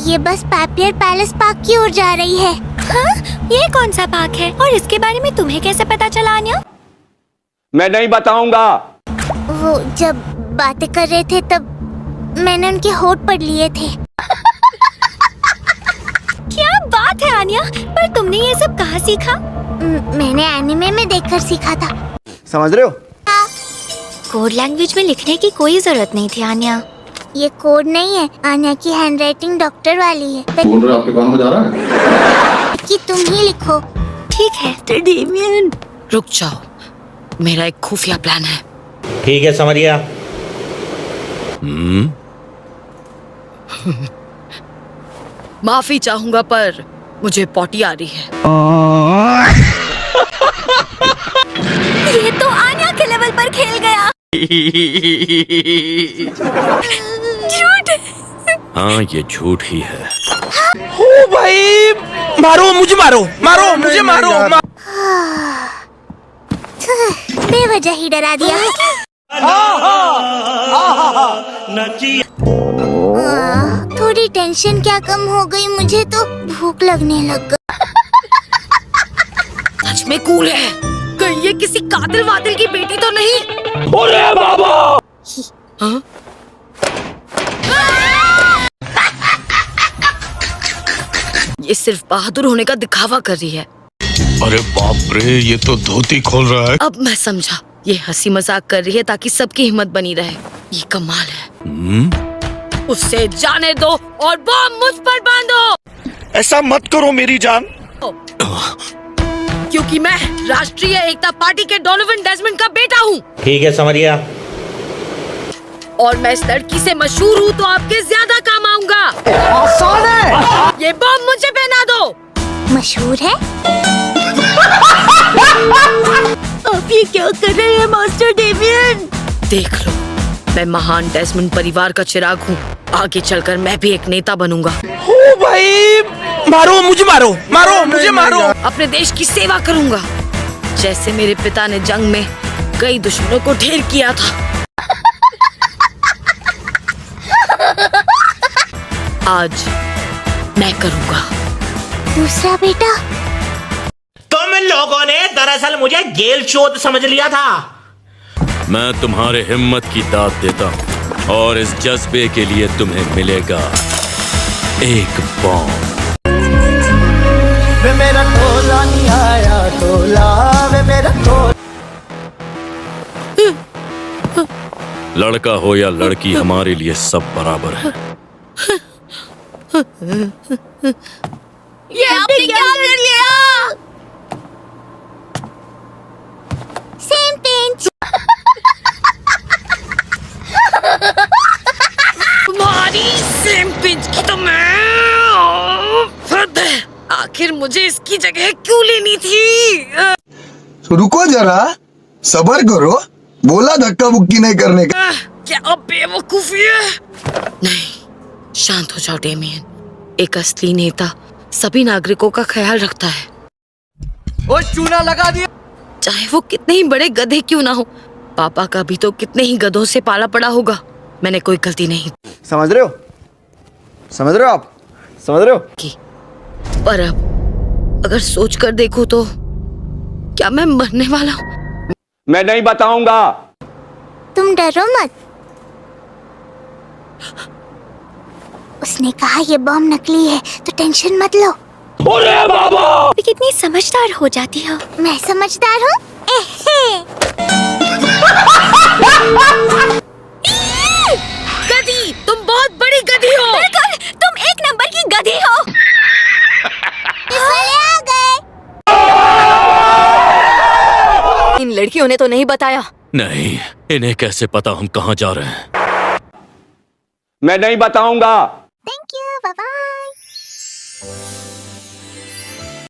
ये बस पैपियर palace park की ओर जा रही है। हाँ? ये कौन सा पार्क है और इसके बारे में तुम्हें कैसे पता चला आन्या? मैं नहीं बताऊंगा। वो जब बातें कर रहे थे तब मैंने उनके होठ पढ़ लिए थे। क्या बात है आन्या, पर तुमने ये सब कहाँ सीखा? मैंने एनिमे में देखकर सीखा था। समझ रहे हो? कोड लैंग्वेज में लिखने की कोई जरूरत नहीं थी आन्या। ये कोड नहीं है, आन्या की हैंडराइटिंग डॉक्टर वाली है। बोल रहे आपके कान में जा रहा है कि तुम ही लिखो। ठीक है डेमियन, रुक जाओ, मेरा एक खुफिया प्लान है। ठीक है समझ गया। माफी चाहूंगा पर मुझे पॉटी आ रही है। ये तो आन्या के लेवल पर खेल गया। झूठ। हाँ ये झूठ ही है। ओ भाई, मारो मुझे, मारो मारो मुझे, मारो। बेवजह ही डरा दिया। थोड़ी टेंशन क्या कम हो गई, मुझे तो भूख लगने लग गई। सच में कूल है, कहीं ये किसी कातिल वातिल की बेटी तो नहीं? अरे बाबा! हाँ? ये सिर्फ बहादुर होने का दिखावा कर रही है। अरे बाप रे, ये तो धोती खोल रहा है। अब मैं समझा, ये हंसी मजाक कर रही है ताकि सबकी हिम्मत बनी रहे। ये कमाल है। उससे जाने दो और बॉम्ब मुझ पर बांधो। ऐसा मत करो मेरी जान। क्योंकि मैं राष्ट्रीय एकता पार्टी के डोनोवन डेजमंड का बेटा हूँ। ठीक है समझ गया। और मैं इस लड़की से मशहूर हूँ तो आपके ज्यादा काम आऊंगा। ये बॉम्ब मुझे पहना दो। मशहूर है? आप ये क्या कर रहे हैं मास्टर डेमियन? देख लो, मैं महान डेजमंड परिवार का चिराग हूँ। आगे चलकर मैं भी एक नेता बनूंगा। ओ भाई, मारो मुझे, मारो मारो मुझे, मारो। अपने देश की सेवा करूंगा, जैसे मेरे पिता ने जंग में कई दुश्मनों को ढेर किया था। आज मैं करूंगा। दूसरा बेटा? तुम लोगों ने दरअसल मुझे गेल चोद समझ लिया था। मैं तुम्हारे हिम्मत की दाद देता हूँ और इस जज्बे के लिए तुम्हें मिलेगा एक बॉम्ब। वे मेरा टोला नहीं आया, टोला वे मेरा टोला। लड़का हो या लड़की, हमारे लिए सब बराबर है। ये आपने क्या कर लिया? Same pinch. तुम्हारी सेम पिंच की तो मैं आखिर मुझे इसकी जगह क्यों लेनी थी? रुको जरा, सब्र करो। बोला धक्का मुक्की नहीं करने का। क्या बेवकूफी है। नहीं, शांत हो जाओ डेमियन। एक असली नेता सभी नागरिकों का ख्याल रखता है। वो चूना लगा दिया। चाहे वो कितने ही बड़े गधे क्यों ना हो। पापा का भी तो कितने ही गधों से पाला पड़ा होगा। मैंने कोई गलती नहीं समझ रहे हो? समझ रहे हो आप? समझ रहे हो? की। पर अब अगर सोच कर देखो तो क्या मैं मरने वाला हूँ? मैं नहीं बताऊंगा। तुम डरो मत। उसने कहा ये बॉम्ब नकली है तो टेंशन मत लो। अरे बाबा! कितनी समझदार हो जाती हो। मैं समझदार हूँ। गधी, तुम बहुत बड़ी गधी हो। बिल्कुल, तुम एक नंबर की गधी हो। आ गए। इन लड़कियों ने तो नहीं बताया। नहीं, इन्हें कैसे पता हम कहाँ जा रहे हैं? मैं नहीं बताऊंगा।